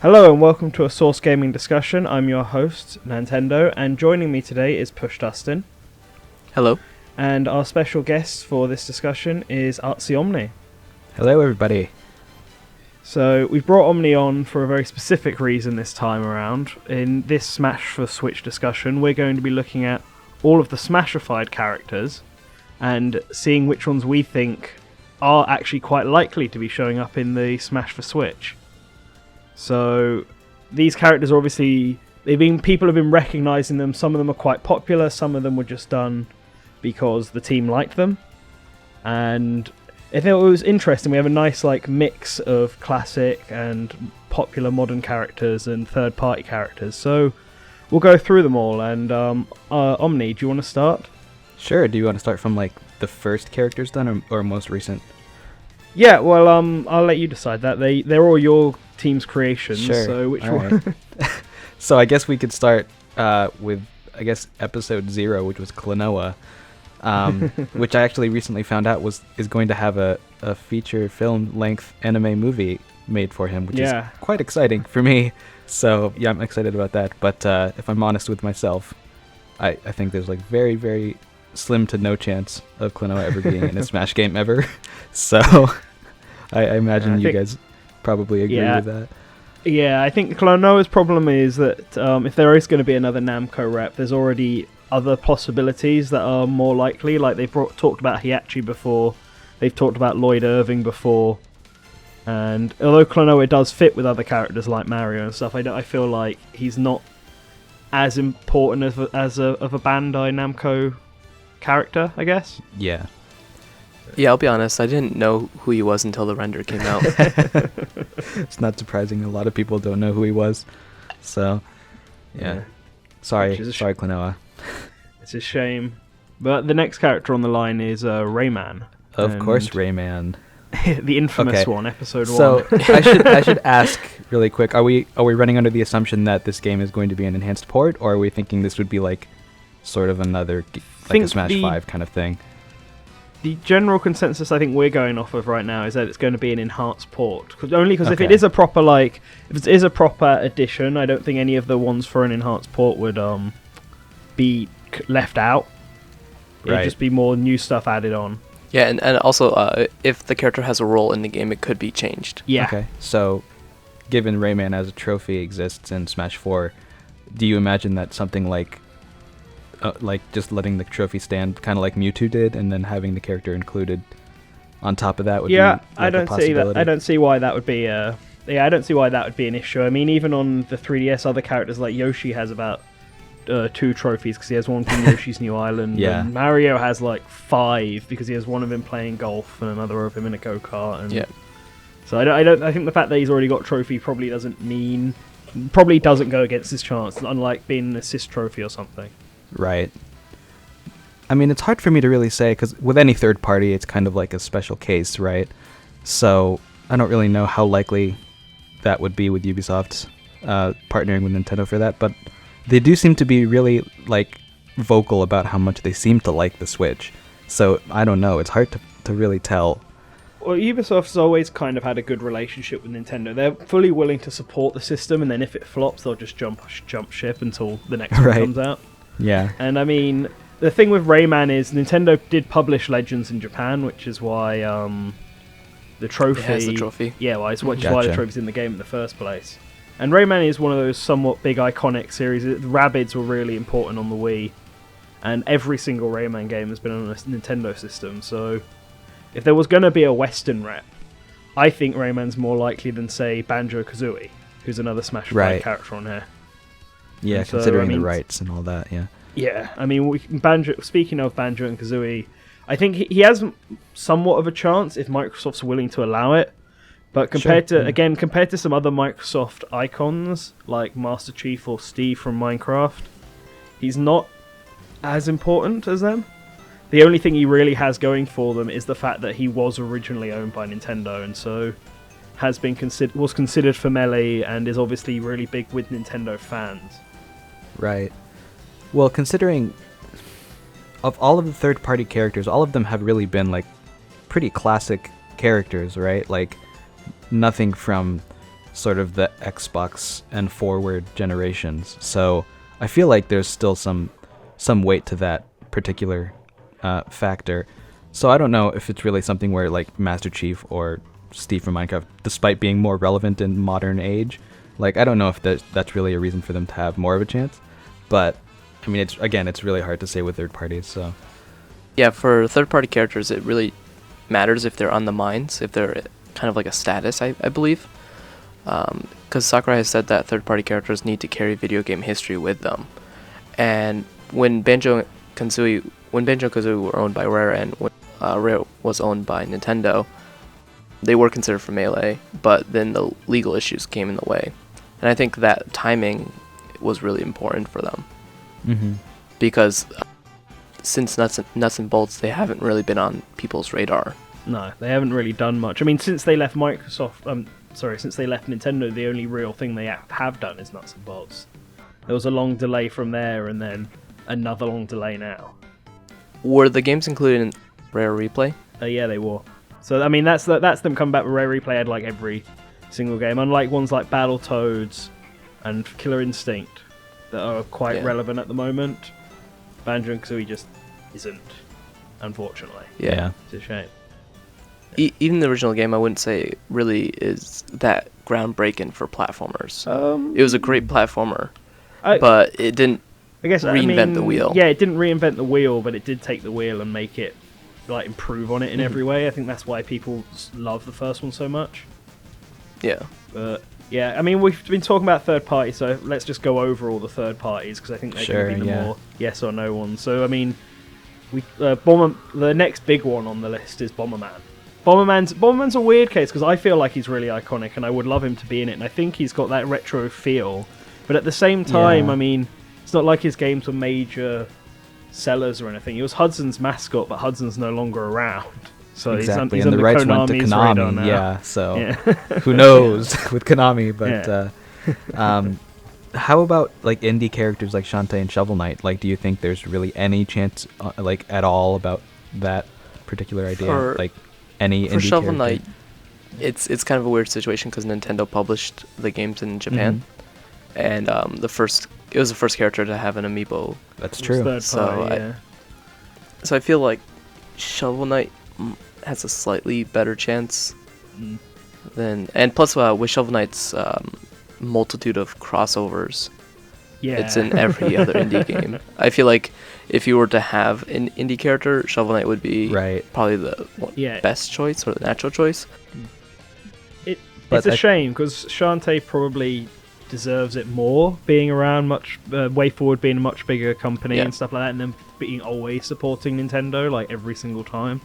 Hello and welcome to a Source Gaming discussion. I'm your host, Nintendo, and joining me today is Push Dustin. Hello. And our special guest for this discussion is Artsy Omni. Hello, everybody. So we've brought Omni on for a very specific reason this time around. In this Smash for Switch discussion, we're going to be looking at all of the Smashified characters and seeing which ones we think are actually quite likely to be showing up in the Smash for Switch. So these characters are obviously people have been recognizing them. Some of them are quite popular, some of them were just done because the team liked them. And I think it was interesting. We have a nice mix of classic and popular modern characters and third party characters. So we'll go through them all. And Omni, do you want to start? Sure. Do you want to start from the first characters done or most recent? Yeah, well, I'll let you decide that. They're all your team's creations. Sure. So which all one? Right. So I guess we could start with episode 0, which was Klonoa, which I actually recently found out is going to have a feature film length anime movie made for him, which is quite exciting for me. So yeah, I'm excited about that. But if I'm honest with myself, I think there's very, very slim to no chance of Klonoa ever being in a Smash game ever. So I imagine you guys probably agree with that. Yeah, I think Klonoa's problem is that if there is going to be another Namco rep, there's already other possibilities that are more likely. Like they've talked about Hiachi before, they've talked about Lloyd Irving before, and although Klonoa does fit with other characters like Mario and stuff, I feel like he's not as important as a Bandai Namco character, I guess. Yeah. Yeah, I'll be honest, I didn't know who he was until the render came out. It's not surprising. A lot of people don't know who he was. So, yeah. Sorry, Klonoa. It's a shame. But the next character on the line is Rayman. Of course, Rayman. The infamous one, episode 1. So, I should ask really quick, are we running under the assumption that this game is going to be an enhanced port, or are we thinking this would be sort of another a Smash 5 kind of thing? The general consensus I think we're going off of right now is that it's going to be an enhanced port. Because if it is a proper if it is a proper edition, I don't think any of the ones for an enhanced port would be left out. It'd just be more new stuff added on. Yeah, and also if the character has a role in the game, it could be changed. Yeah. Okay. So, given Rayman as a trophy exists in Smash 4, do you imagine that something like just letting the trophy stand, kind of like Mewtwo did, and then having the character included on top of that would be a I don't see that. I don't see why that would be. I don't see why that would be an issue. I mean, even on the 3DS, other characters like Yoshi has about 2 trophies because he has one from Yoshi's New Island. Yeah. And Mario has 5 because he has one of him playing golf and another of him in a go-kart. And yeah. So I think the fact that he's already got trophy probably doesn't go against his chance, unlike being an assist trophy or something. Right. I mean, it's hard for me to really say, because with any third party, it's kind of like a special case, right? So I don't really know how likely that would be with Ubisoft partnering with Nintendo for that, but they do seem to be really vocal about how much they seem to like the Switch. So I don't know. It's hard to really tell. Well, Ubisoft's always kind of had a good relationship with Nintendo. They're fully willing to support the system, and then if it flops, they'll just jump ship until the next one comes out. Yeah. And I mean, the thing with Rayman is Nintendo did publish Legends in Japan, which is why the trophy... It has the trophy. Yeah, why the trophy's in the game in the first place. And Rayman is one of those somewhat big iconic series. The Rabbids were really important on the Wii, and every single Rayman game has been on a Nintendo system, so if there was going to be a Western rep, I think Rayman's more likely than, say, Banjo-Kazooie, who's another Smash character on here. Yeah, so, considering the rights and all that, yeah. Yeah, I mean, speaking of Banjo and Kazooie, I think he has somewhat of a chance if Microsoft's willing to allow it. But compared to some other Microsoft icons like Master Chief or Steve from Minecraft, he's not as important as them. The only thing he really has going for them is the fact that he was originally owned by Nintendo, and so was considered for Melee and is obviously really big with Nintendo fans. Right. Well, considering of all of the third-party characters, all of them have really been pretty classic characters, right? Nothing from sort of the Xbox and forward generations. So I feel like there's still some weight to that particular factor. So I don't know if it's really something where like Master Chief or Steve from Minecraft, despite being more relevant in modern age, like I don't know if that's really a reason for them to have more of a chance. But I mean, it's really hard to say with third parties. So Yeah, for third-party characters, it really matters if they're on the mines, if they're kind of like a status, I believe. Because Sakurai has said that third-party characters need to carry video game history with them. And when Banjo-Kazooie were owned by Rare and when Rare was owned by Nintendo, they were considered for Melee, but then the legal issues came in the way. And I think that timing was really important for them. Mm-hmm. Because since Nuts and Bolts, they haven't really been on people's radar. No, they haven't really done much. I mean, since they left since they left Nintendo, the only real thing they have done is Nuts and Bolts. There was a long delay from there, and then another long delay now. Were the games included in Rare Replay? Yeah, they were. So I mean, that's them coming back. Rare Replay had like every single game, unlike ones like Battletoads and Killer Instinct that are quite relevant at the moment. Banjo and Kazooie just isn't, unfortunately. Yeah. It's a shame. Even the original game, I wouldn't say really is that groundbreaking for platformers. It was a great platformer, but it didn't reinvent the wheel. Yeah, it didn't reinvent the wheel, but it did take the wheel and make it like improve on it in every way. I think that's why people love the first one so much. Yeah. But yeah, I mean, we've been talking about third parties, so let's just go over all the third parties because I think they're going to be the more yes or no ones. So I mean, the next big one on the list is Bomberman. Bomberman's a weird case because I feel like he's really iconic and I would love him to be in it, and I think he's got that retro feel. But at the same time, I mean, it's not like his games were major sellers or anything. He was Hudson's mascot, but Hudson's no longer around. So exactly, he's and under the rights went to Konami's radar Konami. now. Yeah, so who knows with Konami? But how about like indie characters like Shantae and Shovel Knight? Like, do you think there's really any chance, like at all, about that particular idea? Like any indie Shovel character? Knight, it's kind of a weird situation because Nintendo published the games in Japan, and it was the first character to have an amiibo. That's true. So I feel like Shovel Knight has a slightly better chance than, and plus with Shovel Knight's multitude of crossovers, it's in every other indie game. I feel like if you were to have an indie character, Shovel Knight would be probably the best choice or the natural choice. It's a shame because Shantae probably deserves it more, being around way forward, being a much bigger company and stuff like that, and then being always supporting Nintendo like every single time.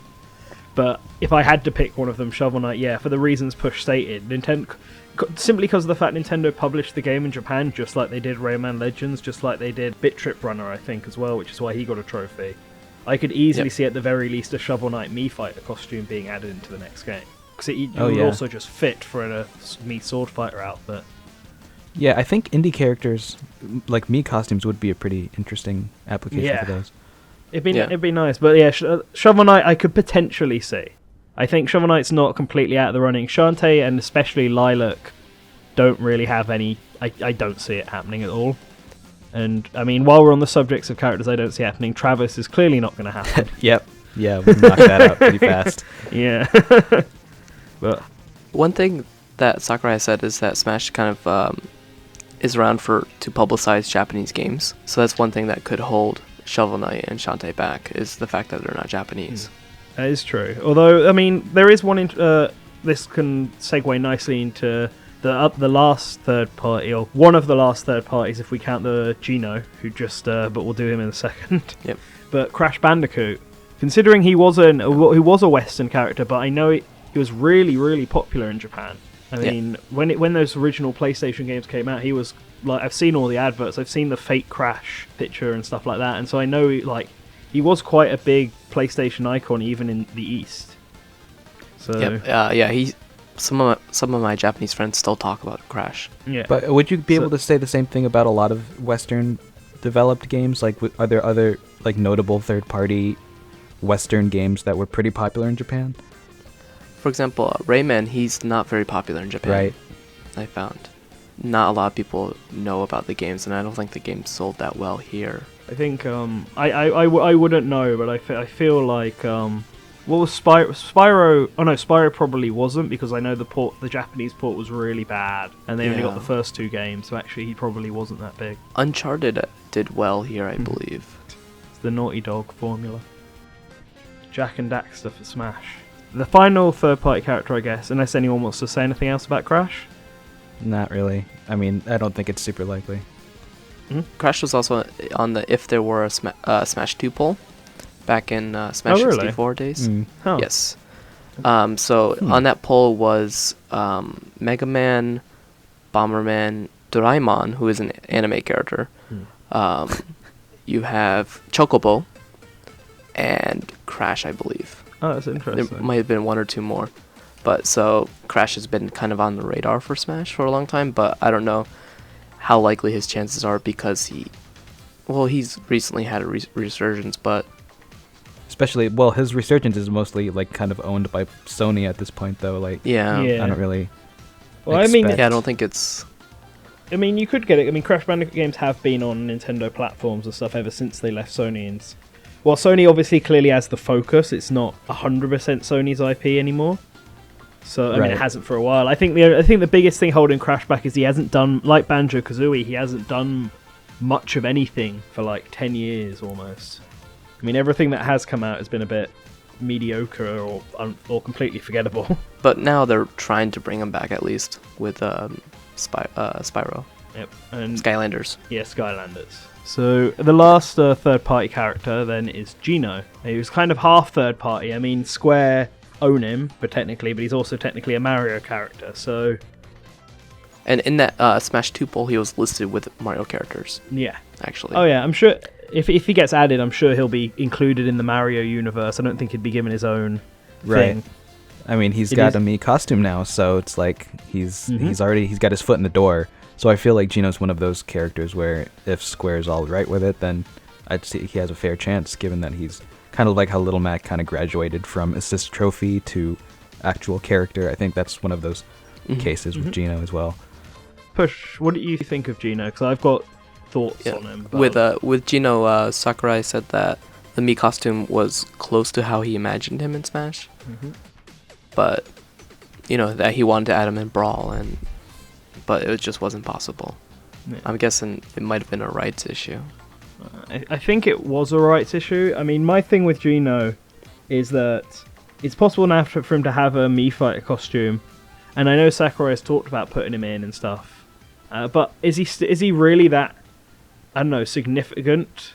But if I had to pick one of them, Shovel Knight, for the reasons Push stated, Nintendo, simply because of the fact Nintendo published the game in Japan, just like they did Rayman Legends, just like they did Bit Trip Runner, I think, as well, which is why he got a trophy. I could easily see at the very least a Shovel Knight Mii Fighter costume being added into the next game, because it would also just fit for a Mii Sword Fighter outfit. Yeah, I think indie characters like Mii costumes would be a pretty interesting application for those. It'd be nice, but Shovel Knight I could potentially see. I think Shovel Knight's not completely out of the running. Shantae and especially Lilac don't really have any. I don't see it happening at all. And I mean, while we're on the subjects of characters I don't see happening, Travis is clearly not going to happen. Yep. Yeah, we knocked that out pretty fast. Yeah. But one thing that Sakurai said is that Smash kind of is around to publicize Japanese games. So that's one thing that could hold Shovel Knight and Shantae back, is the fact that they're not Japanese. That is true. Although, I mean, there is one. This can segue nicely into the last third party, or one of the last third parties, if we count the Gino, who just. But we'll do him in a second. Yep. But Crash Bandicoot, considering he was a Western character, but I know he was really, really popular in Japan. I mean, when those original PlayStation games came out, he was like, I've seen all the adverts, I've seen the fake Crash picture and stuff like that, and so I know he was quite a big PlayStation icon even in the East. So some of my Japanese friends still talk about Crash. Yeah. But would you be able to say the same thing about a lot of Western developed games? Like, are there other like notable third-party Western games that were pretty popular in Japan? For example, Rayman, he's not very popular in Japan. Right. I found. Not a lot of people know about the games, and I don't think the game sold that well here. I think I wouldn't know, but I feel like what was Spyro? Oh no, Spyro probably wasn't, because I know the Japanese port was really bad, and they only got the first 2 games, so actually he probably wasn't that big. Uncharted did well here, I believe. It's the Naughty Dog formula. Jak and Daxter for Smash. The final third-party character, I guess, unless anyone wants to say anything else about Crash. Not really. I mean, I don't think it's super likely. Crash was also on the if there were a Smash 2 poll back in Smash 64 days. Oh. Yes. So on that poll was Mega Man, Bomberman, Doraemon, who is an anime character. You have Chocobo, and Crash, I believe. Oh, that's interesting. There might have been 1 or 2 more. But so Crash has been kind of on the radar for Smash for a long time, but I don't know how likely his chances are, because he's recently had a resurgence, but Especially, his resurgence is mostly like kind of owned by Sony at this point, though. Like, yeah. I don't really. Well, I mean, I don't think it's. I mean, you could get it. I mean, Crash Bandicoot games have been on Nintendo platforms and stuff ever since they left Sony. And while Sony obviously clearly has the focus, it's not 100% Sony's IP anymore. So I mean, it hasn't for a while. I think the biggest thing holding Crash back is he hasn't done, like Banjo-Kazooie, he hasn't done much of anything for like 10 years almost. I mean, everything that has come out has been a bit mediocre or completely forgettable. But now they're trying to bring him back, at least with Spyro. Yep. And Skylanders. Yeah, Skylanders. So the last third-party character then is Gino. He was kind of half third-party. I mean, Square own him, but he's also technically a Mario character. So, and in that Smash 2 poll, he was listed with Mario characters. Yeah, actually. Oh yeah, I'm sure if he gets added, I'm sure he'll be included in the Mario universe. I don't think he'd be given his own thing. I mean, he's got a Mii costume now, so it's like he's got his foot in the door. So I feel like Gino's one of those characters where if Square's all right with it, then I'd say he has a fair chance, given that he's kind of like how Little Mac kind of graduated from assist trophy to actual character. I think that's one of those cases with Gino as well. Push, what do you think of Gino? Because I've got thoughts on him. With Gino, Sakurai said that the Mii costume was close to how he imagined him in Smash. But, that he wanted to add him in Brawl, but it just wasn't possible. Yeah. I'm guessing it might have been a rights issue. I think it was a rights issue. I mean, my thing with Gino is that it's possible now for him to have a Mii fighter costume, and I know Sakurai has talked about putting him in and stuff. But is he really that, I don't know, significant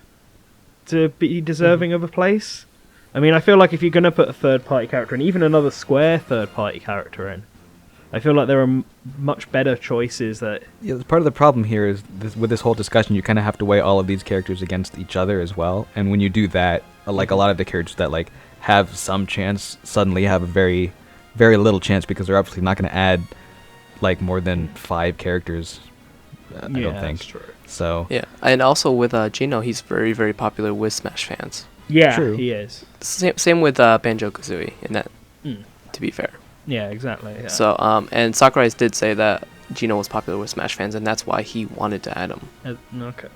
to be deserving of a place? I mean, I feel like if you're going to put a third-party character in, even another Square third-party character in, I feel like there are much better choices that... Yeah, part of the problem here is with this whole discussion, you kind of have to weigh all of these characters against each other as well. And when you do that, like a lot of the characters that like have some chance suddenly have a very, very little chance, because they're obviously not going to add like more than 5 characters. I don't think. That's true. So yeah, and also with Gino, he's very, very popular with Smash fans. Yeah, true. He is. Same with Banjo-Kazooie. In that, to be fair. Yeah, exactly. Yeah. So, and Sakurai did say that Gino was popular with Smash fans, and that's why he wanted to add him. Okay.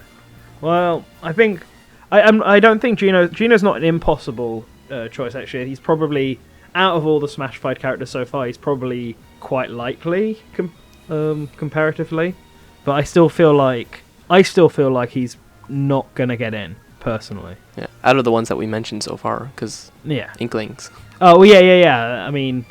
Well, I think I don't think Gino's not an impossible choice. Actually, he's probably, out of all the Smashified characters so far, he's probably quite likely comparatively. But I still feel like he's not gonna get in personally. Yeah, out of the ones that we mentioned so far, because Inklings. Oh, well, yeah. I mean,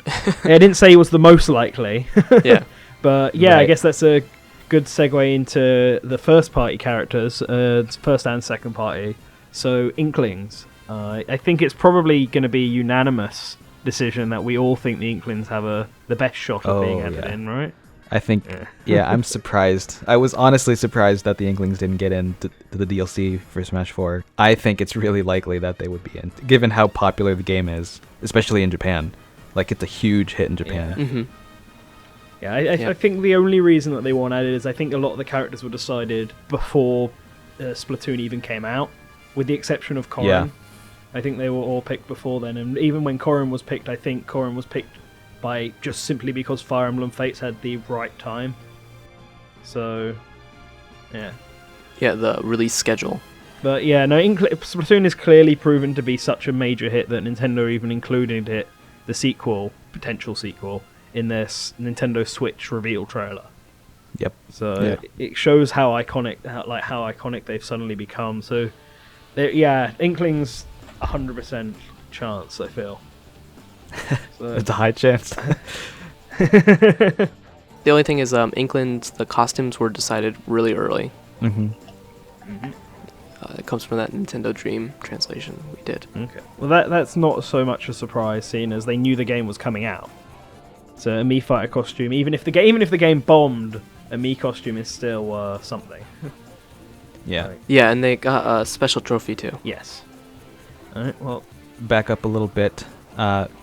I didn't say he was the most likely. Yeah. But, yeah, right. I guess that's a good segue into the first-party characters, first and second-party. So, Inklings. I think it's probably going to be a unanimous decision that we all think the Inklings have the best shot of being added in, right? I think, I'm surprised. I was honestly surprised that the Inklings didn't get into the DLC for Smash 4. I think it's really likely that they would be in, given how popular the game is, especially in Japan. Like, it's a huge hit in Japan. Yeah, I think the only reason that they weren't added is I think a lot of the characters were decided before Splatoon even came out, with the exception of Corrin. Yeah. I think they were all picked before then, and even when Corrin was picked, I think Corrin was picked by just simply because Fire Emblem Fates had the right time. So, yeah. Yeah, the release schedule. But yeah, no, Splatoon is clearly proven to be such a major hit that Nintendo even included the potential sequel, in their Nintendo Switch reveal trailer. Yep. So it shows how iconic they've suddenly become. So, Inklings, 100% chance, I feel. So. It's a high chance. The only thing is, Inklings, the costumes were decided really early. Mm-hmm. It comes from that Nintendo Dream translation we did. Okay. Well, that's not so much a surprise, seeing as they knew the game was coming out. So a Mii fighter costume, even if the game bombed, a Mii costume is still something. Yeah. Yeah, and they got a special trophy too. Yes. All right. Well, back up a little bit.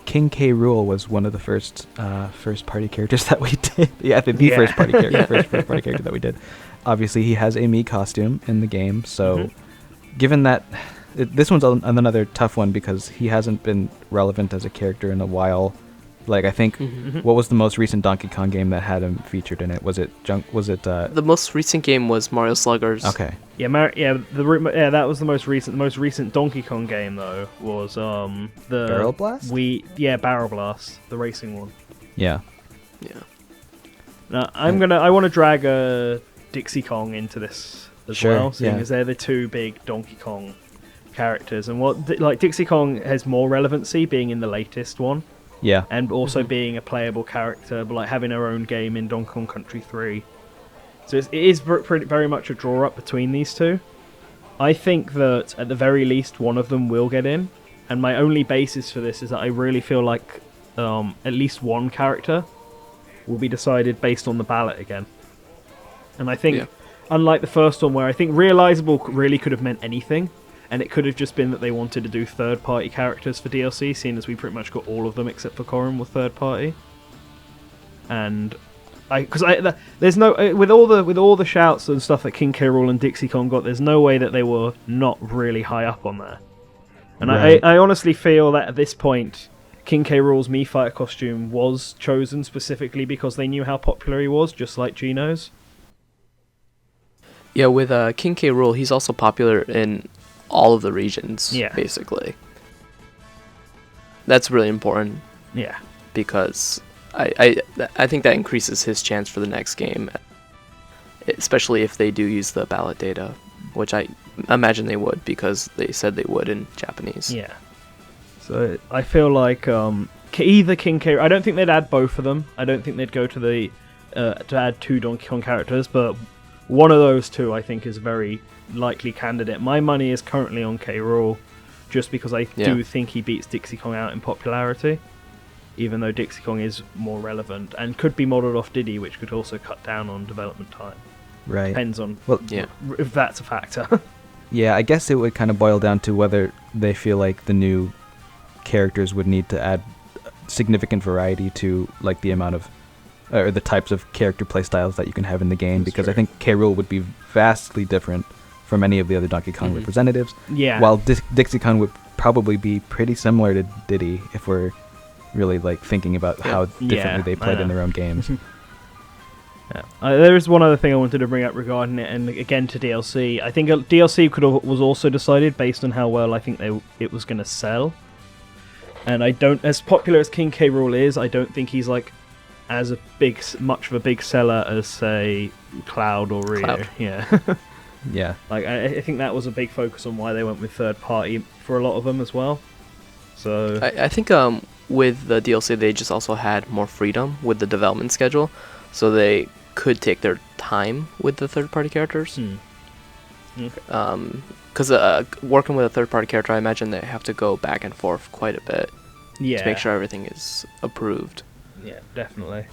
King K. Rool was one of the first party characters that we did. Yeah, the first party character, first party character that we did. Obviously, he has a Mii costume in the game, so given that this one's another tough one because he hasn't been relevant as a character in a while. Like I think, what was the most recent Donkey Kong game that had him featured in it? Was it The most recent game was Mario Sluggers. Okay. Yeah, that was the most recent. The most recent Donkey Kong game though was the Barrel Blast. Barrel Blast, the racing one. Yeah. Yeah. Now I want to drag Dixie Kong into this as well, seeing as they're the two big Donkey Kong characters, and Dixie Kong has more relevancy being in the latest one. Yeah. And also being a playable character, but having her own game in Donkey Kong Country 3. So it is very much a draw-up between these two. I think that, at the very least, one of them will get in. And my only basis for this is that I really feel like at least one character will be decided based on the ballot again. And I think, unlike the first one, where I think realizable really could have meant anything, and it could have just been that they wanted to do third-party characters for DLC, seeing as we pretty much got all of them except for Corrin with third-party. And there's no with all the shouts and stuff that King K. Rool and Dixie Kong got, there's no way that they were not really high up on there. And right. I honestly feel that at this point, King K. Rool's Mii fighter costume was chosen specifically because they knew how popular he was, just like Gino's. Yeah, with King K. Rool, he's also popular in all of the regions, basically. That's really important. Yeah. Because I think that increases his chance for the next game, especially if they do use the ballot data, which I imagine they would because they said they would in Japanese. Yeah. So I feel like either King K. I don't think they'd add both of them. I don't think they'd go to add two Donkey Kong characters, but one of those two I think is a very likely candidate. My money is currently on K. Rool, just because I do think he beats Dixie Kong out in popularity, even though Dixie Kong is more relevant and could be modelled off Diddy, which could also cut down on development time. Right. Depends on if that's a factor. Yeah, I guess it would kind of boil down to whether they feel like the new characters would need to add significant variety to like the amount of or the types of character playstyles that you can have in the game. That's because true. I think K. Rool would be vastly different from any of the other Donkey Kong representatives. Yeah. While Dixie Kong would probably be pretty similar to Diddy if we're really like thinking about how differently they played in their own games. There is one other thing I wanted to bring up regarding it, and again to DLC. I think DLC was also decided based on how well I think it was going to sell. And I don't, as popular as King K. Rool is, I don't think he's like as much of a big seller as say Cloud or Rio. Cloud. Yeah. Yeah. Like I think that was a big focus on why they went with third party for a lot of them as well. So I think with the DLC they just also had more freedom with the development schedule, so they could take their time with the third party characters. Okay. Because working with a third party character, I imagine they have to go back and forth quite a bit to make sure everything is approved. Yeah, definitely.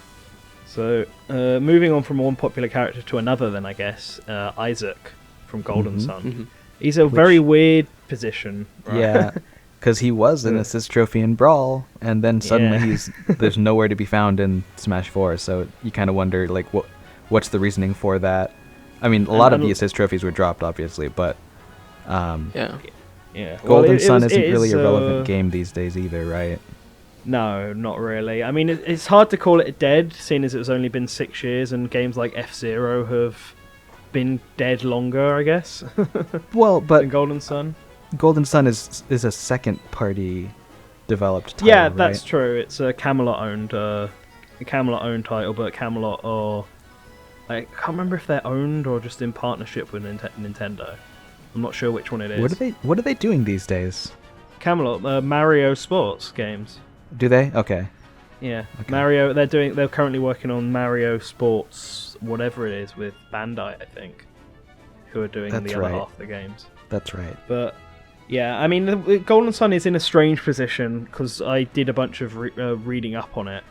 So moving on from one popular character to another, then I guess Isaac from Golden Sun. He's a very weird position. Right? Yeah, because he was an assist trophy in Brawl, and then suddenly there's nowhere to be found in Smash 4. So you kind of wonder like what's the reasoning for that? I mean, a lot of the assist trophies were dropped, obviously, but yeah. Golden Sun isn't really a relevant game these days either, right? No, not really. I mean, it's hard to call it dead, seeing as it's only been 6 years, and games like F-Zero have been dead longer, I guess. Well, but than Golden Sun. Golden Sun is a second party developed title, Yeah, right? that's true. It's a Camelot owned title, but Camelot are, I can't remember if they're owned or just in partnership with Nintendo. I'm not sure which one it is. What are they doing these days? Camelot, Mario Sports games. Do they? Okay. Yeah, Okay. Mario. They're currently working on Mario Sports, whatever it is, with Bandai, I think, who are doing That's the other right. half of the games. That's right. But yeah, I mean, the Golden Sun is in a strange position because I did a bunch of reading up on it,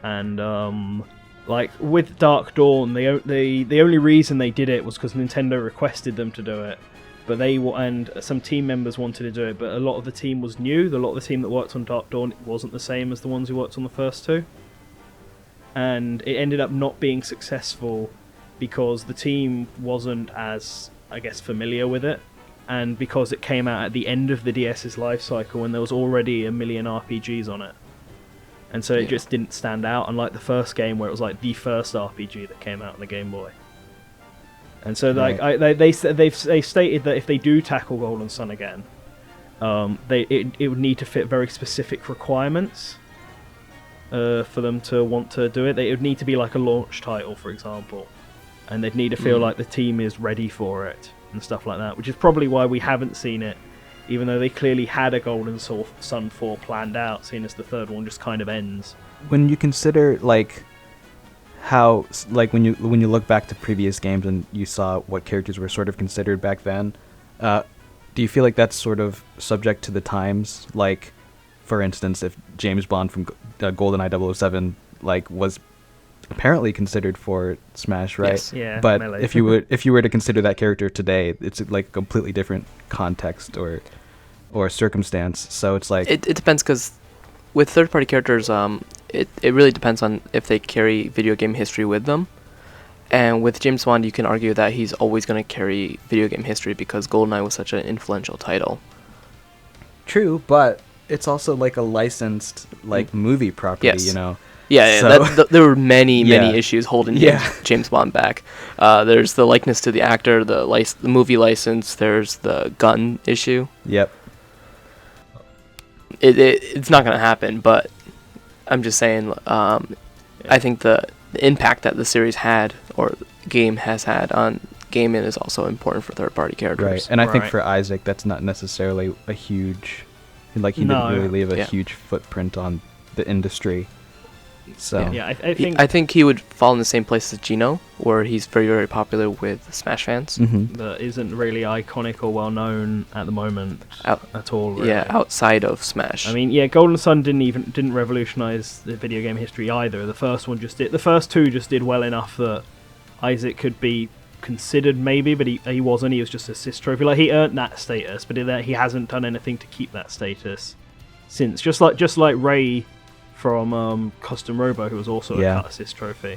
and like with Dark Dawn, the only reason they did it was because Nintendo requested them to do it. But and some team members wanted to do it, but a lot of the team was new. A lot of the team that worked on Dark Dawn wasn't the same as the ones who worked on the first two. And it ended up not being successful because the team wasn't as, I guess, familiar with it. And because it came out at the end of the DS's life cycle when there was already a million RPGs on it. And so it just didn't stand out, unlike the first game where it was like the first RPG that came out on the Game Boy. And so, like, Right. they stated that if they do tackle Golden Sun again, it would need to fit very specific requirements for them to want to do it. It would need to be like a launch title, for example, and they'd need to feel like the team is ready for it and stuff like that. Which is probably why we haven't seen it, even though they clearly had a Golden Sun 4 planned out, seeing as the third one just kind of ends. When you consider like how, like when you look back to previous games and you saw what characters were sort of considered back then, do you feel like that's sort of subject to the times? Like, for instance, if James Bond from GoldenEye 007 like was apparently considered for Smash, right? Yes. Yeah, But Melee. if you were to consider that character today, it's like a completely different context or circumstance. So it's like It depends, because with third-party characters, it really depends on if they carry video game history with them. And with James Bond, you can argue that he's always going to carry video game history because GoldenEye was such an influential title. true, but it's also like a licensed like movie property, Yes. you know. Yeah, So- there were many Yeah. issues holding Yeah. James Bond back. There's the likeness to the actor, the movie license. There's the gun issue. Yep. It's not going to happen, but I'm just saying, I think the impact that the series had, or game has had on gaming, is also important for third-party characters. Right. And I think Right. for Isaac, that's not necessarily a huge, like he No. didn't really leave a Yeah. huge footprint on the industry. So Yeah, I think I think he would fall in the same place as Gino, where he's very, very popular with Smash fans. Mhm. that isn't really iconic or well known at the moment Out- at all. Really. Yeah, outside of Smash. I mean, yeah, Golden Sun didn't revolutionize the video game history either. The first one just did. The first two just did well enough that Isaac could be considered maybe, but he wasn't. He was just a assist trophy. Like, he earned that status, but he hasn't done anything to keep that status since. Just like Ray from Custom Robo, who was also a cut assist trophy.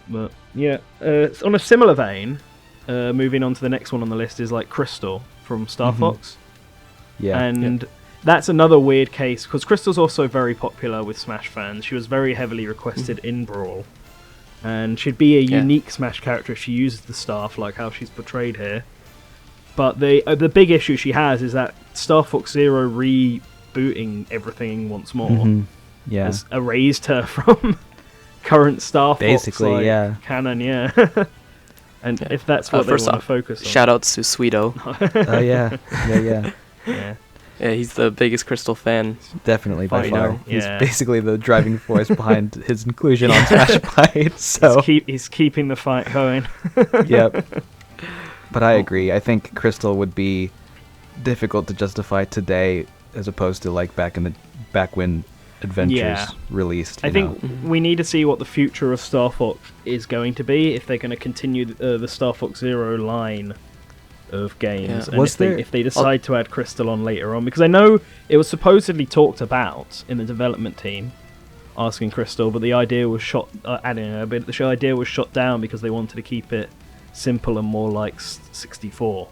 But yeah, on a similar vein, moving on to the next one on the list is like Crystal from Star Mhm. Fox. Yeah. And that's another weird case, because Crystal's also very popular with Smash fans. She was very heavily requested in Brawl. And she'd be a unique Smash character if she uses the staff, like how she's portrayed here. But the big issue she has is that Star Fox Zero rebooting everything once more Mhm. Yeah. has erased her from current Star Fox Basically, yeah. canon, yeah. And if that's what they First want to off, focus on. shout outs to Sweeto. Oh yeah. Yeah. Yeah. Yeah, he's the biggest Crystal fan. Definitely by Fine, far. He's yeah. basically the driving force behind his inclusion on Smashified. So He's keeping the fight going. yep. But I agree. I think Crystal would be difficult to justify today, as opposed to like back when Adventures Yeah. released. I you think know. we need to see what the future of Star Fox is going to be, if they're going to continue the Star Fox Zero line of games, Yeah. and Was there- if they decide to add Crystal on later on, because I know it was supposedly talked about in the development team asking Crystal, but the idea was shot down because they wanted to keep it simple and more like 64.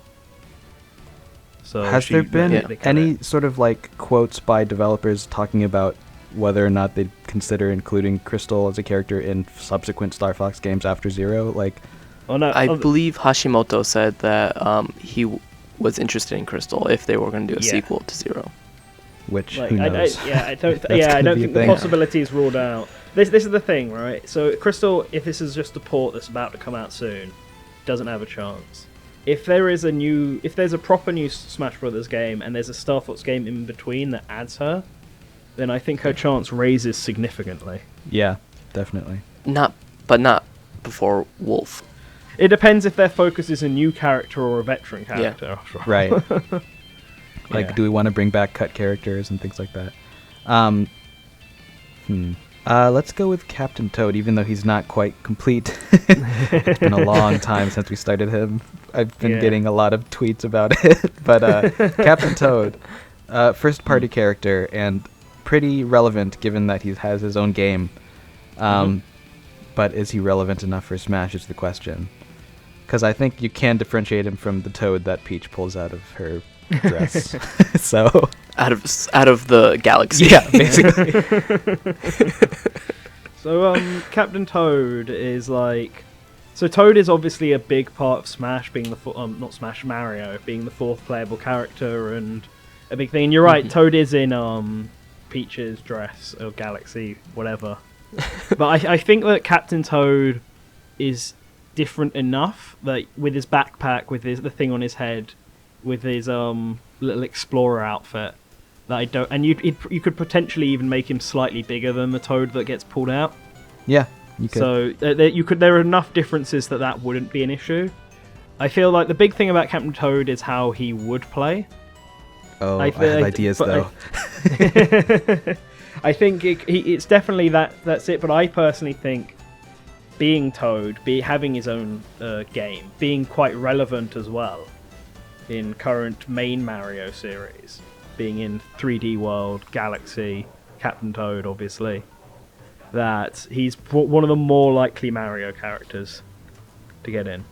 So Has there been they cut any it. sort of like quotes by developers talking about whether or not they'd consider including Crystal as a character in subsequent Star Fox games after Zero. Like, Oh no, I believe Hashimoto said that he was interested in Crystal if they were going to do a Yeah. sequel to Zero. which like, who knows? I don't That's gonna be a think the thing. possibility is ruled out. This is the thing, right? So Crystal, if this is just a port that's about to come out soon, doesn't have a chance. If there's a proper new Smash Brothers game and there's a Star Fox game in between that adds her, then I think her chance raises significantly. Yeah, definitely. Not before Wolf. It depends if their focus is a new character or a veteran character. Right. Like, Yeah. do we want to bring back cut characters and things like that? Let's go with Captain Toad, even though he's not quite complete. It's been a long time since we started him. I've been Yeah. getting a lot of tweets about it. But Captain Toad, first party character, and pretty relevant given that he has his own game. But is he relevant enough for Smash is the question. Because I think you can differentiate him from the Toad that Peach pulls out of her dress. So Out of the galaxy. yeah, basically. So Captain Toad is like, so Toad is obviously a big part of Smash, being the not Smash, Mario being the fourth playable character and a big thing. And you're right, Toad is in Peach's dress or Galaxy, whatever. But I think that Captain Toad is different enough that with his backpack, with the thing on his head, with his little explorer outfit, that I don't. And you could potentially even make him slightly bigger than the Toad that gets pulled out. Yeah, you could. So there are enough differences that wouldn't be an issue. I feel like the big thing about Captain Toad is how he would play. Oh, I have ideas but though. I think it's definitely that's it. But I personally think being Toad, having his own game, being quite relevant as well in current main Mario series, being in 3D World, Galaxy, Captain Toad, obviously, that he's one of the more likely Mario characters to get in.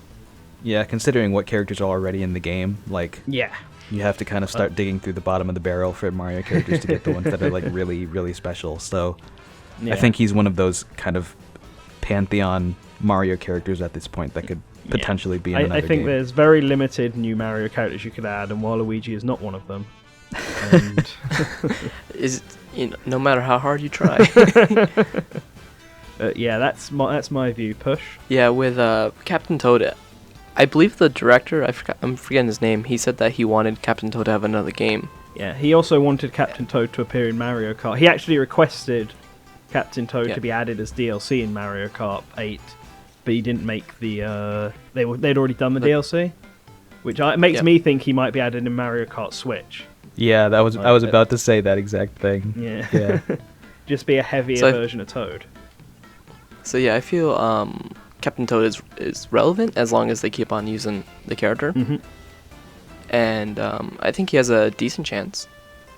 Yeah, considering what characters are already in the game, like, Yeah. you have to kind of start digging through the bottom of the barrel for Mario characters to get the ones that are like really, really special. So Yeah. I think he's one of those kind of pantheon Mario characters at this point that could potentially be in another I think game. there's very limited new Mario characters you could add, and Waluigi is not one of them. And No matter how hard you try. yeah, that's my view. Push. Yeah, with Captain Toad, I believe the director, I'm forgetting his name, he said that he wanted Captain Toad to have another game. Yeah, he also wanted Captain Toad to appear in Mario Kart. He actually requested Captain Toad to be added as DLC in Mario Kart 8, but he didn't make the. They'd already done the DLC, which makes me think he might be added in Mario Kart Switch. Yeah, I was about to say that exact thing. Yeah. Just be a heavier version of Toad. So yeah, I feel Captain Toad is relevant as long as they keep on using the character. Mm-hmm. And I think he has a decent chance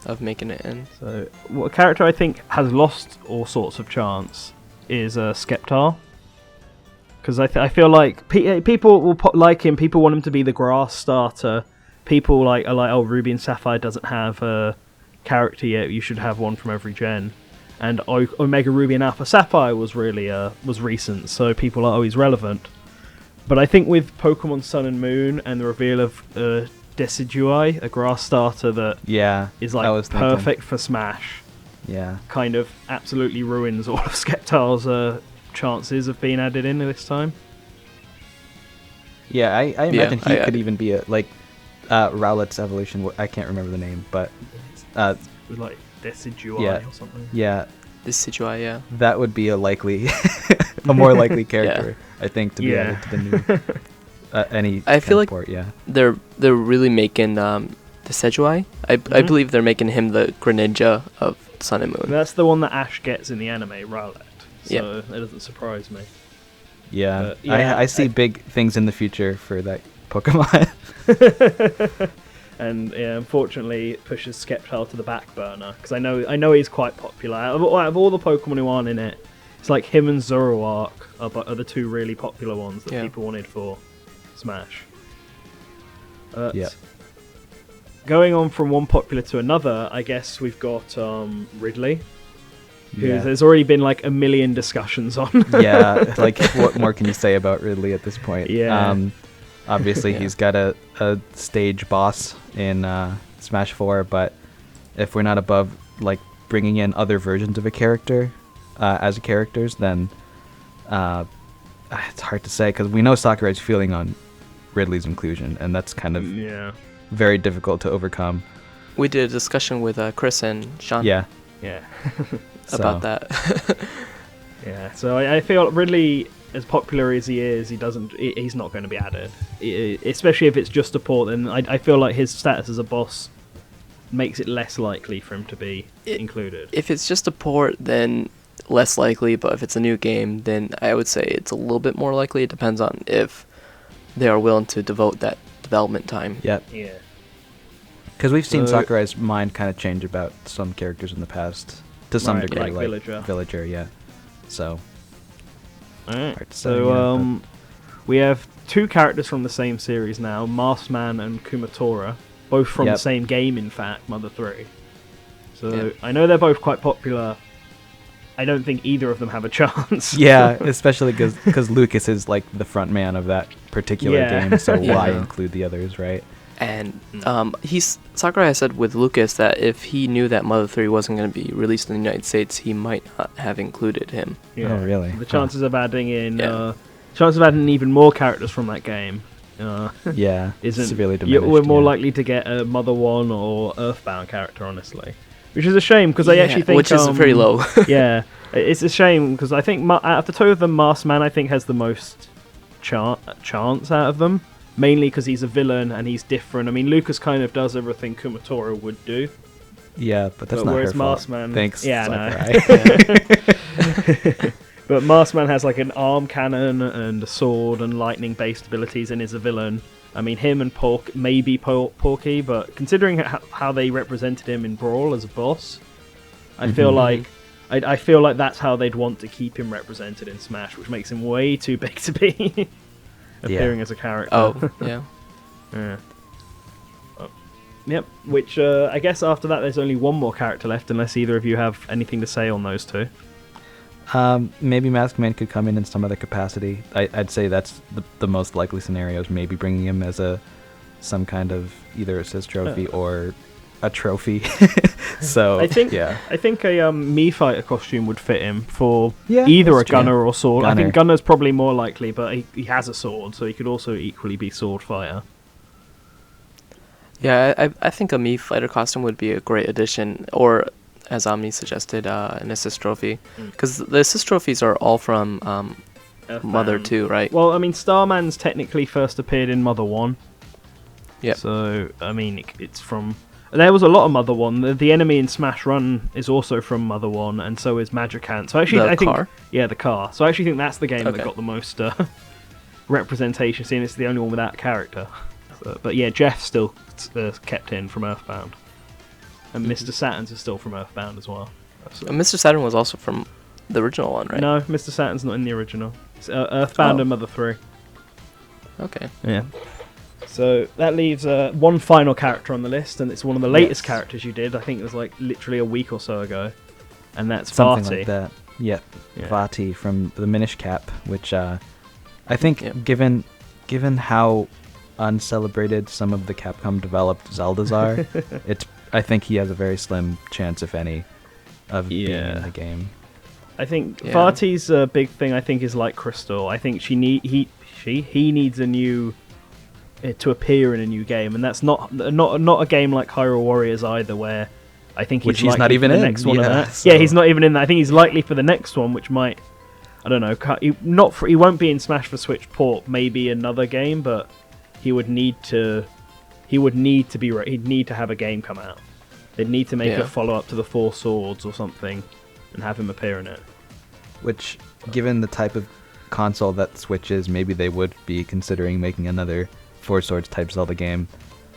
of making it in. So, a character I think has lost all sorts of chance is Sceptile. Because I feel like people will like him, people want him to be the grass starter. People are like, oh, Ruby and Sapphire doesn't have a character yet, you should have one from every gen. And Omega Ruby and Alpha Sapphire was really was recent, so people are always relevant. But I think with Pokemon Sun and Moon and the reveal of Decidueye, a grass starter that is like perfect for Smash, kind of absolutely ruins all of Sceptile's chances of being added in this time. Yeah, I imagine he could even be Rowlet's evolution. I can't remember the name, but with like Decidueye or something. Yeah, Decidueye. Yeah, that would be a more likely character, I think, to be added to the new I feel like port, they're really making Decidueye. I believe they're making him the Greninja of Sun and Moon. That's the one that Ash gets in the anime, Rowlet. So that doesn't surprise me. Yeah, I see big things in the future for that Pokemon. And unfortunately, it pushes Sceptile to the back burner because I know he's quite popular. Out of all the Pokemon who aren't in it, it's like him and Zoroark are the two really popular ones that people wanted for Smash. Going on from one popular to another, I guess we've got Ridley. who Yeah. there's already been like a million discussions on. Yeah, like what more can you say about Ridley at this point? Yeah. Obviously Yeah. he's got a stage boss in Smash 4, but if we're not above like bringing in other versions of a character as characters, then it's hard to say, because we know Sakurai's feeling on Ridley's inclusion, and that's kind of Yeah. very difficult to overcome. We did a discussion with Chris and Sean Yeah. Yeah. about that. Yeah. So I feel Ridley, as popular as he is, he's not going to be added. Especially if it's just a port, then I feel like his status as a boss makes it less likely for him to be included. If it's just a port, then less likely, but if it's a new game, then I would say it's a little bit more likely. It depends on if they are willing to devote that development time. Yeah. Yeah. Because we've seen So- Sakurai's mind kind of change about some characters in the past, to some Right, degree, like Villager. Yeah. So, Alright. hard to say, So yeah, we have two characters from the same series now, Maskman and Kumatora, both from Yep. the same game, in fact, Mother 3. So Yeah. I know they're both quite popular. I don't think either of them have a chance. yeah, especially because Lucas is like the front man of that particular Yeah. game, so why Yeah. include the others, right? And Sakurai has said with Lucas that if he knew that Mother 3 wasn't going to be released in the United States, he might not have included him. Yeah. Oh, really? The Huh. chances of adding in, Yeah. even more characters from that game, Yeah, isn't. severely diminished. We're more yeah. likely to get a Mother 1 or Earthbound character, honestly, which is a shame because I actually think which is very low. yeah, it's a shame because I think out of the two of them, Maskman I think has the most chance out of them. Mainly because he's a villain and he's different. I mean, Lucas kind of does everything Kumatora would do. Yeah, but that's But not whereas her fault. Maskman- Thanks, yeah, no. Sakurai. But Maskman has like an arm cannon and a sword and lightning-based abilities and is a villain. I mean, him and maybe Porky, but considering how they represented him in Brawl as a boss, I feel like I feel like that's how they'd want to keep him represented in Smash, which makes him way too big to be appearing as a character. Oh, yeah. Yeah. Oh. Yep. Which I guess after that, there's only one more character left, unless either of you have anything to say on those two. Maybe Maskman could come in some other capacity. I'd say that's the most likely scenarios. Maybe bringing him as some kind of either assist trophy or a trophy. So I think yeah, a Mii fighter costume would fit him for Yeah, either a that's true. gunner or sword. I Gunner. think gunner's probably more likely, but he has a sword, so he could also equally be sword fighter. Yeah, I think a Mii fighter costume would be a great addition, or as Omni suggested, an assist trophy. Because the assist trophies are all from Mother Earthbound. 2, right? Well, I mean, Starman's technically first appeared in Mother 1. Yep. So, I mean, it's from... There was a lot of Mother 1. The enemy in Smash Run is also from Mother 1, and so is Magicant. So actually, I think... car? Yeah, the car. So I actually think that's the game that Okay. got the most representation, seeing it's the only one without a character. So, but yeah, Jeff's still kept in from Earthbound. And Mr. Saturn's is still from Earthbound as well. So- Mr. Saturn was also from the original one, right? No, Mr. Saturn's not in the original. It's Earthbound Oh. and Mother 3. Okay. Yeah. So that leaves one final character on the list, and it's one of the latest characters you did. I think it was like literally a week or so ago, and that's something Vati. like that. Yeah, Yeah. Vati from the Minish Cap, which I think Yep. given how uncelebrated some of the Capcom developed Zeldas are, I think he has a very slim chance, if any, of being Yeah. in the game. I think Yeah. Vati's big thing. I think is like Crystal. I think he needs a new to appear in a new game, and that's not a game like Hyrule Warriors either, where I think Which he's he's not likely even for the in, next one. Of yeah, that. so- Yeah, he's not even in that. I think he's likely for the next one, which might, I don't know. He won't be in Smash for Switch port. Maybe another game, but he would need to. He'd need to have a game come out. They'd need to make Yeah. a follow up to the Four Swords or something, and have him appear in it. Which, given the type of console that Switch is, maybe they would be considering making another Four Swords type Zelda game.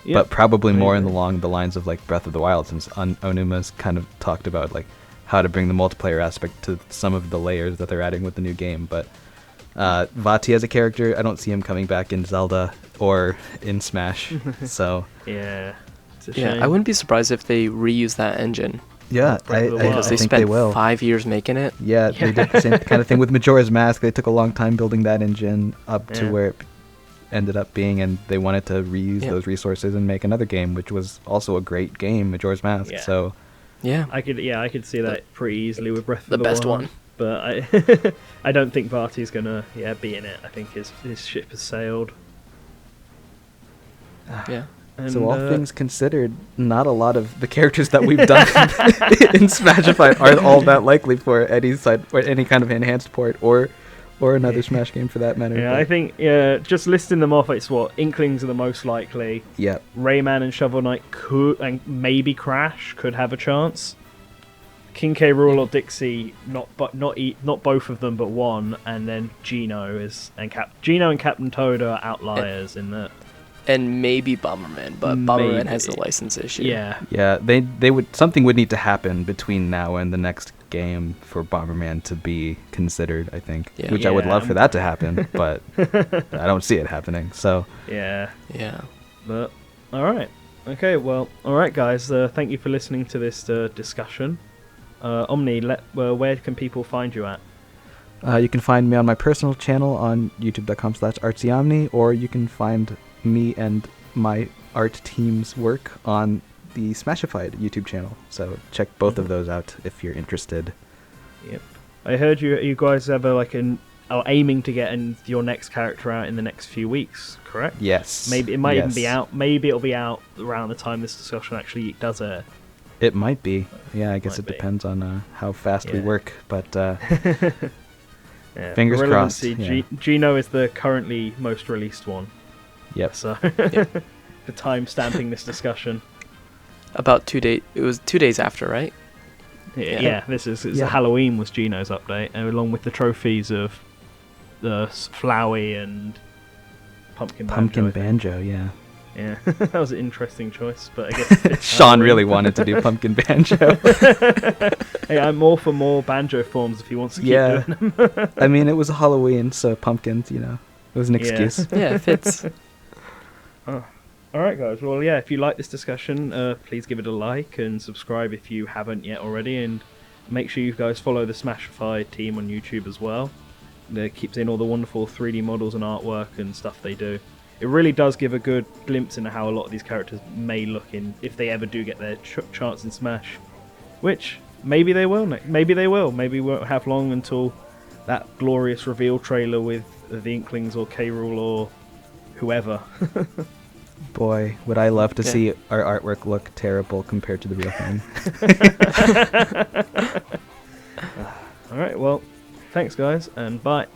Yep. But probably more Maybe. along the lines of like Breath of the Wild, since Onuma's kind of talked about like how to bring the multiplayer aspect to some of the layers that they're adding with the new game. But Vati as a character, I don't see him coming back in Zelda or in Smash. So Yeah. It's a Yeah, shame. I wouldn't be surprised if they reuse that engine Yeah, Breath of the I Wild. Because they think they spent will. 5 years making it. Yeah, they did the same kind of thing with Majora's Mask. They took a long time building that engine up to Yeah. where it ended up being, and they wanted to reuse Yeah. those resources and make another game, which was also a great game, Majora's Mask. Yeah. So Yeah. I could see that pretty easily with Breath of The the best Wild. one. But I don't think Varty's gonna be in it. I think his ship has sailed. Yeah. And, So all things considered, not a lot of the characters that we've done in Smashified are all that likely for any side or any kind of enhanced port or another Smash game for that matter. Yeah, but I think just listing them off, it's what Inklings are the most likely. yeah, Rayman and Shovel Knight could, and maybe Crash could have a chance. King K. Rool or Dixie, not both of them, but one, and then Gino and Captain Toad are outliers in that. And maybe Bomberman, but Bomberman has a license issue. Yeah, they would something would need to happen between now and the next game for Bomberman to be considered. I think, Yeah. which I would Yeah. love for that to happen, but I don't see it happening. So yeah. Yeah. But all right, okay, well, all right, guys. Thank you for listening to this discussion. Omni, where can people find you at? you can find me on my personal channel on youtube.com/Artsy Omni, or you can find me and my art team's work on the Smashified YouTube channel. So check both of those out if you're interested. Yep. I heard you guys have are aiming to get your next character out in the next few weeks, correct? Yes. Maybe it might even be Yes. out. Maybe it'll be out around the time this discussion actually does air. It might be. Yeah, I guess Might it be. depends on how fast we Yeah. work. But Yeah, Fingers for crossed, relevancy, yeah. Gino is the currently most released one. yep. So the time stamping this discussion. About 2 days. It was 2 days after, right? Yeah, Yeah. this is Yeah. Halloween was Gino's update, and along with the trophies of the Flowey and Pumpkin Pumpkin Banjo. Banjo, yeah. Yeah, that was an interesting choice, but I guess it's Sean Halloween. really wanted to do Pumpkin Banjo. Hey, I'm all for more banjo forms if he wants to keep Yeah. doing them. I mean, it was Halloween, so pumpkins, it was an Yeah. excuse. Yeah, it fits. Alright guys, well yeah, if you like this discussion, please give it a like and subscribe if you haven't yet already, and make sure you guys follow the Smashified team on YouTube as well. They keep seeing all the wonderful 3D models and artwork and stuff they do. It really does give a good glimpse into how a lot of these characters may look in if they ever do get their chance in Smash. Which, maybe they will. Maybe they will. Maybe we won't have long until that glorious reveal trailer with the Inklings or K. Rool or whoever. Boy, would I love to Yeah. see our artwork look terrible compared to the real thing. Alright, well, thanks guys, and bye.